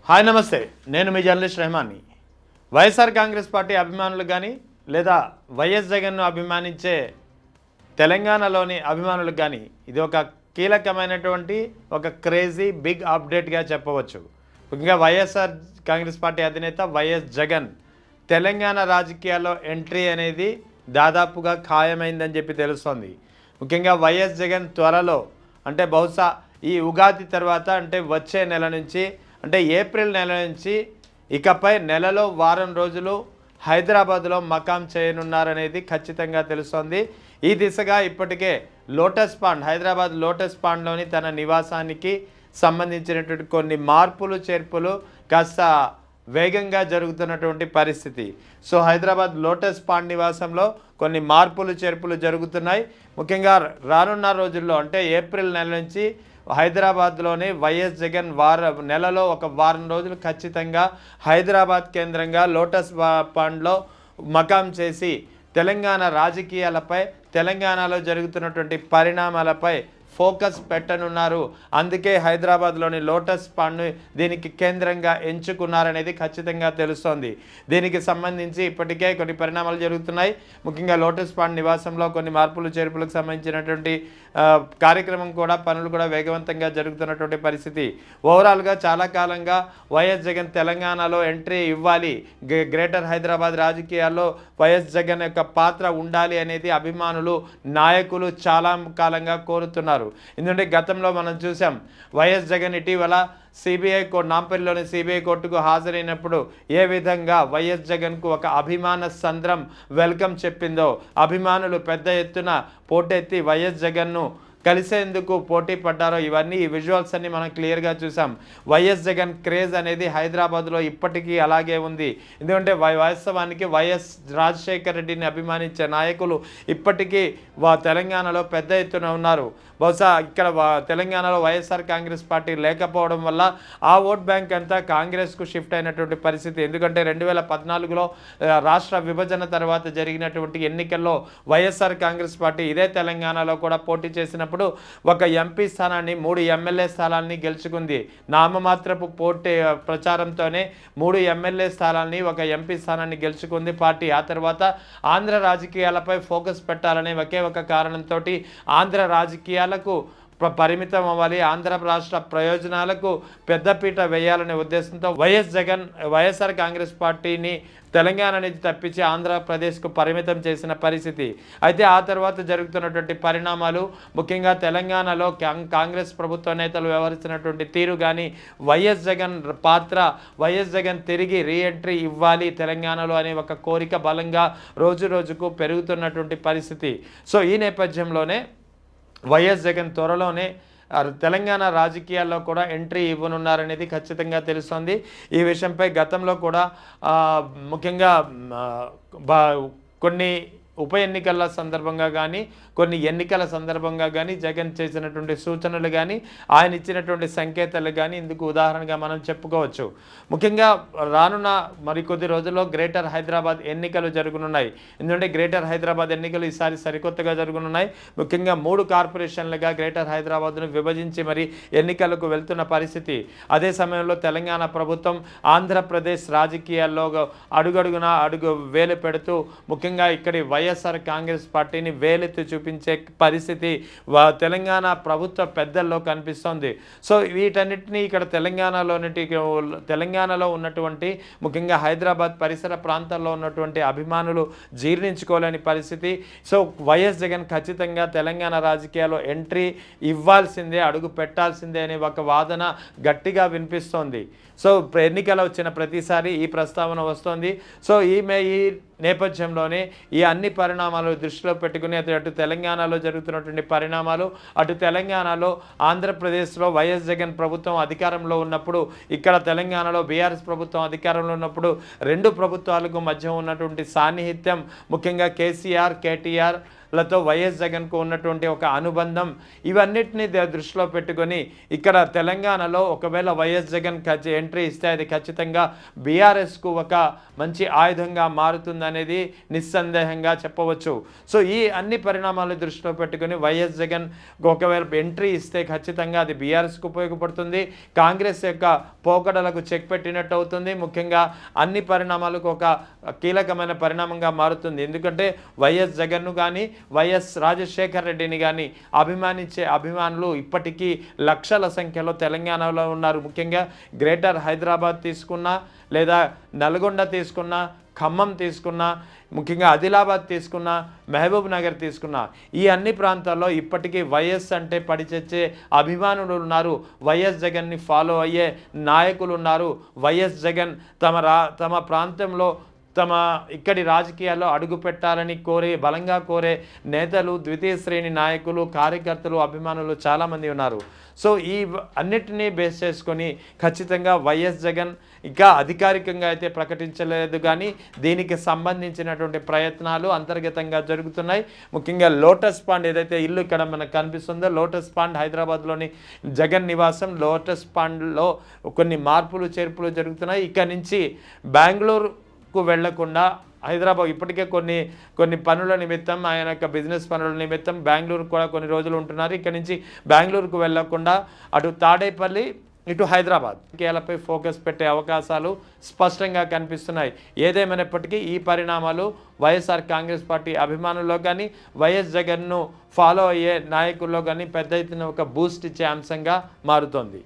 Hi నమస్తే, నేను మీ journalist రెహమాన్ని. YSR Congress party అభిమానులు కానీ లేదా వైఎస్ జగన్ను అభిమానించే తెలంగాణలోని అభిమానులకు కానీ ఇది ఒక కీలకమైనటువంటి ఒక క్రేజీ బిగ్ అప్డేట్గా చెప్పవచ్చు. ముఖ్యంగా వైఎస్ఆర్ కాంగ్రెస్ పార్టీ అధినేత వైఎస్ జగన్ తెలంగాణ రాజకీయాల్లో ఎంట్రీ అనేది దాదాపుగా ఖాయమైందని చెప్పి తెలుస్తోంది. ముఖ్యంగా వైఎస్ జగన్ త్వరలో అంటే బహుశా ఈ ఉగాది తర్వాత అంటే వచ్చే నెల నుంచి అంటే ఏప్రిల్ నెల నుంచి ఇకపై నెలలో వారం రోజులు హైదరాబాద్లో మకాం చేయనున్నారనేది ఖచ్చితంగా తెలుస్తోంది. ఈ దిశగా ఇప్పటికే లోటస్ పాండ్ హైదరాబాద్ లోటస్ పాండ్లోని తన నివాసానికి సంబంధించినటువంటి కొన్ని మార్పులు చేర్పులు కాస్త వేగంగా జరుగుతున్నటువంటి పరిస్థితి. సో హైదరాబాద్ లోటస్ పాండ్ నివాసంలో కొన్ని మార్పులు చేర్పులు జరుగుతున్నాయి. ముఖ్యంగా రానున్న రోజుల్లో అంటే ఏప్రిల్ నెల నుంచి హైదరాబాద్లోనే వైఎస్ జగన్ నెలలో ఒక వారం రోజులు ఖచ్చితంగా హైదరాబాద్ కేంద్రంగా లోటస్ పాండ్లో మకాం చేసి తెలంగాణ రాజకీయాలపై తెలంగాణలో జరుగుతున్నటువంటి పరిణామాలపై ఫోకస్ పెట్టనున్నారు. అందుకే హైదరాబాద్లోని లోటస్ పాండ్ దీనికి కేంద్రంగా ఎంచుకున్నారనేది ఖచ్చితంగా తెలుస్తోంది. దీనికి సంబంధించి ఇప్పటికే కొన్ని పరిణామాలు జరుగుతున్నాయి. ముఖ్యంగా లోటస్ పాండ్ నివాసంలో కొన్ని మార్పులు చేర్పులకు సంబంధించినటువంటి కార్యక్రమం కూడా పనులు కూడా వేగవంతంగా జరుగుతున్నటువంటి పరిస్థితి. ఓవరాల్గా చాలా కాలంగా వైఎస్ జగన్ తెలంగాణలో ఎంట్రీ ఇవ్వాలి, గ్రేటర్ హైదరాబాద్ రాజకీయాల్లో వైఎస్ జగన్ యొక్క పాత్ర ఉండాలి అనేది అభిమానులు నాయకులు చాలా కాలంగా కోరుతున్నారు. ఎందుకంటే గతంలో మనం చూసాం వైఎస్ జగన్ ఇటీవల సిబిఐ కోర్టు నాంపల్లిలోని సిబిఐ కోర్టుకు హాజరైనప్పుడు ఏ విధంగా వైఎస్ జగన్కు ఒక అభిమాన సంద్రం వెల్కమ్ చెప్పిందో, అభిమానులు పెద్ద ఎత్తున పోటెత్తి వైఎస్ జగన్ను కలిసేందుకు పోటీ పడ్డారో ఇవన్నీ ఈ విజువల్స్ అన్ని మనం క్లియర్గా చూసాం. వైఎస్ జగన్ క్రేజ్ అనేది హైదరాబాద్లో ఇప్పటికీ అలాగే ఉంది. ఎందుకంటే వాస్తవానికి వైఎస్ రాజశేఖర రెడ్డిని అభిమానించే నాయకులు ఇప్పటికీ తెలంగాణలో పెద్ద ఎత్తున ఉన్నారు. బహుశా ఇక్కడ తెలంగాణలో వైఎస్ఆర్ కాంగ్రెస్ పార్టీ లేకపోవడం వల్ల ఆ ఓట్ బ్యాంక్ అంతా కాంగ్రెస్కు షిఫ్ట్ అయినటువంటి పరిస్థితి. ఎందుకంటే 2014లో రాష్ట్ర విభజన తర్వాత జరిగినటువంటి ఎన్నికల్లో వైఎస్ఆర్ కాంగ్రెస్ పార్టీ ఇదే తెలంగాణలో కూడా పోటీ చేసినప్పుడు ఒక ఎంపీ స్థానాన్ని 3 ఎమ్మెల్యే స్థానాన్ని గెలుచుకుంది. నామమాత్రపు పోటీ ప్రచారంతోనే 3 ఎమ్మెల్యే స్థానాన్ని ఒక ఎంపీ స్థానాన్ని గెలుచుకుంది పార్టీ. ఆ తర్వాత ఆంధ్ర రాజకీయాలపై ఫోకస్ పెట్టాలనే ఒకే ఒక కారణంతో ఆంధ్ర రాజకీయాలకు పరిమితం అవ్వాలి, ఆంధ్ర రాష్ట్ర ప్రయోజనాలకు పెద్దపీట వేయాలనే ఉద్దేశంతో వైఎస్ జగన్ వైఎస్ఆర్ కాంగ్రెస్ పార్టీని తెలంగాణ నుంచి తప్పించి ఆంధ్రప్రదేశ్కు పరిమితం చేసిన పరిస్థితి. అయితే ఆ తర్వాత జరుగుతున్నటువంటి పరిణామాలు ముఖ్యంగా తెలంగాణలో కాంగ్రెస్ ప్రభుత్వ నేతలు వ్యవహరిస్తున్నటువంటి తీరు కానీ వైఎస్ జగన్ పాత్ర, వైఎస్ జగన్ తిరిగి రీఎంట్రీ ఇవ్వాలి తెలంగాణలో అనే ఒక కోరిక బలంగా రోజు రోజుకు పెరుగుతున్నటువంటి పరిస్థితి. సో ఈ నేపథ్యంలోనే వైఎస్ జగన్ త్వరలోనే తెలంగాణ రాజకీయాల్లో కూడా ఎంట్రీ ఇవ్వనున్నారనేది ఖచ్చితంగా తెలుస్తోంది. ఈ విషయంపై గతంలో కూడా ముఖ్యంగా కొన్ని ఉప ఎన్నికల సందర్భంగా కానీ కొన్ని ఎన్నికల సందర్భంగా కానీ జగన్ చేసినటువంటి సూచనలు కానీ ఆయన ఇచ్చినటువంటి సంకేతాలు కానీ ఇందుకు ఉదాహరణగా మనం చెప్పుకోవచ్చు. ముఖ్యంగా రానున్న మరికొద్ది రోజుల్లో గ్రేటర్ హైదరాబాద్ ఎన్నికలు జరగనున్నాయి. ఎందుకంటే గ్రేటర్ హైదరాబాద్ ఎన్నికలు ఈసారి సరికొత్తగా జరగనున్నాయి. ముఖ్యంగా 3 కార్పొరేషన్లుగా గ్రేటర్ హైదరాబాద్ను విభజించి మరి ఎన్నికలకు వెళ్తున్న పరిస్థితి. అదే సమయంలో తెలంగాణ ప్రభుత్వం ఆంధ్రప్రదేశ్ రాజకీయాల్లో అడుగడుగున వేలు పెడుతూ ముఖ్యంగా ఇక్కడి వైఎస్ఆర్ కాంగ్రెస్ పార్టీని వేలెత్తి చూపించే పరిస్థితి తెలంగాణ ప్రభుత్వ పెద్దల్లో కనిపిస్తోంది. సో వీటన్నిటినీ ఇక్కడ తెలంగాణలో ఉన్నటువంటి ముఖ్యంగా హైదరాబాద్ పరిసర ప్రాంతాల్లో ఉన్నటువంటి అభిమానులు జీర్ణించుకోలేని పరిస్థితి. సో వైఎస్ జగన్ ఖచ్చితంగా తెలంగాణ రాజకీయాల్లో ఎంట్రీ ఇవ్వాల్సిందే, అడుగు పెట్టాల్సిందే అనే ఒక వాదన గట్టిగా వినిపిస్తోంది. సో ఎన్నికలు వచ్చిన ప్రతిసారి ఈ ప్రస్తావన వస్తోంది. సో ఈ నేపథ్యంలోనే ఈ అన్ని పరిణామాలు దృష్టిలో పెట్టుకుని అటు తెలంగాణలో జరుగుతున్నటువంటి పరిణామాలు, అటు తెలంగాణలో ఆంధ్రప్రదేశ్లో వైఎస్ జగన్ ప్రభుత్వం అధికారంలో ఉన్నప్పుడు, ఇక్కడ తెలంగాణలో బీఆర్ఎస్ ప్రభుత్వం అధికారంలో ఉన్నప్పుడు 2 ప్రభుత్వాలకు మధ్య ఉన్నటువంటి సాన్నిహిత్యం ముఖ్యంగా కేసీఆర్, కేటీఆర్ లతో వైఎస్ జగన్కు ఉన్నటువంటి ఒక అనుబంధం ఇవన్నిటిని దృష్టిలో పెట్టుకొని ఇక్కడ తెలంగాణలో ఒకవేళ వైఎస్ జగన్ ఎంట్రీ ఇస్తే అది ఖచ్చితంగా బీఆర్ఎస్కు ఒక మంచి ఆయుధంగా మారుతుందనేది నిస్సందేహంగా చెప్పవచ్చు. సో ఈ అన్ని పరిణామాలు దృష్టిలో పెట్టుకొని వైఎస్ జగన్ ఒకవేళ ఎంట్రీ ఇస్తే ఖచ్చితంగా అది బీఆర్ఎస్కు ఉపయోగపడుతుంది, కాంగ్రెస్ యొక్క పోకడలకు చెక్ పెట్టినట్టు అవుతుంది. ముఖ్యంగా అన్ని పరిణామాలకు ఒక కీలకమైన పరిణామంగా మారుతుంది. ఎందుకంటే వైఎస్ జగన్ను కానీ వైఎస్ రాజశేఖర్ రెడ్డిని కానీ అభిమానించే అభిమానులు ఇప్పటికీ లక్షల సంఖ్యలో తెలంగాణలో ఉన్నారు. ముఖ్యంగా గ్రేటర్ హైదరాబాద్ తీసుకున్నా లేదా నల్గొండ తీసుకున్నా, ఖమ్మం తీసుకున్నా, ముఖ్యంగా ఆదిలాబాద్ తీసుకున్నా, మహబూబ్ నగర్ తీసుకున్నా, ఈ అన్ని ప్రాంతాల్లో ఇప్పటికీ వైఎస్ అంటే పడిచచ్చే అభిమానులు ఉన్నారు, వైఎస్ జగన్ని ఫాలో అయ్యే నాయకులు ఉన్నారు. వైఎస్ జగన్ తమ ప్రాంతంలో ఇక్కడి రాజకీయాల్లో అడుగు పెట్టాలని బలంగా కోరే నేతలు, ద్వితీయ శ్రేణి నాయకులు, కార్యకర్తలు, అభిమానులు చాలామంది ఉన్నారు. సో ఈ అన్నిటినీ బేస్ చేసుకొని ఖచ్చితంగా వైఎస్ జగన్ ఇంకా అధికారికంగా అయితే ప్రకటించలేదు, కానీ దీనికి సంబంధించినటువంటి ప్రయత్నాలు అంతర్గతంగా జరుగుతున్నాయి. ముఖ్యంగా లోటస్ పాండ్ ఏదైతే ఇల్లు ఇక్కడ మనకు కనిపిస్తుందో, లోటస్ పాండ్ హైదరాబాద్లోని జగన్ నివాసం, లోటస్ పాండ్లో కొన్ని మార్పులు చేర్పులు జరుగుతున్నాయి. ఇక్కడ నుంచి బెంగళూరుకు వెళ్లకుండా హైదరాబాద్ ఇప్పటికే కొన్ని పనుల నిమిత్తం, ఆయన యొక్క బిజినెస్ పనుల నిమిత్తం బెంగళూరుకు కూడా కొన్ని రోజులు ఉంటున్నారు. ఇక్కడ నుంచి బెంగళూరుకు వెళ్లకుండా అటు తాడేపల్లి ఇటు హైదరాబాద్ రాజకీయాలపై ఫోకస్ పెట్టే అవకాశాలు స్పష్టంగా కనిపిస్తున్నాయి. ఏదేమైనప్పటికీ ఈ పరిణామాలు వైఎస్ఆర్ కాంగ్రెస్ పార్టీ అభిమానుల్లో కానీ, వైఎస్ జగన్ను ఫాలో అయ్యే నాయకుల్లో కానీ పెద్ద ఎత్తున ఒక బూస్ట్ ఇచ్చే అంశంగా మారుతోంది.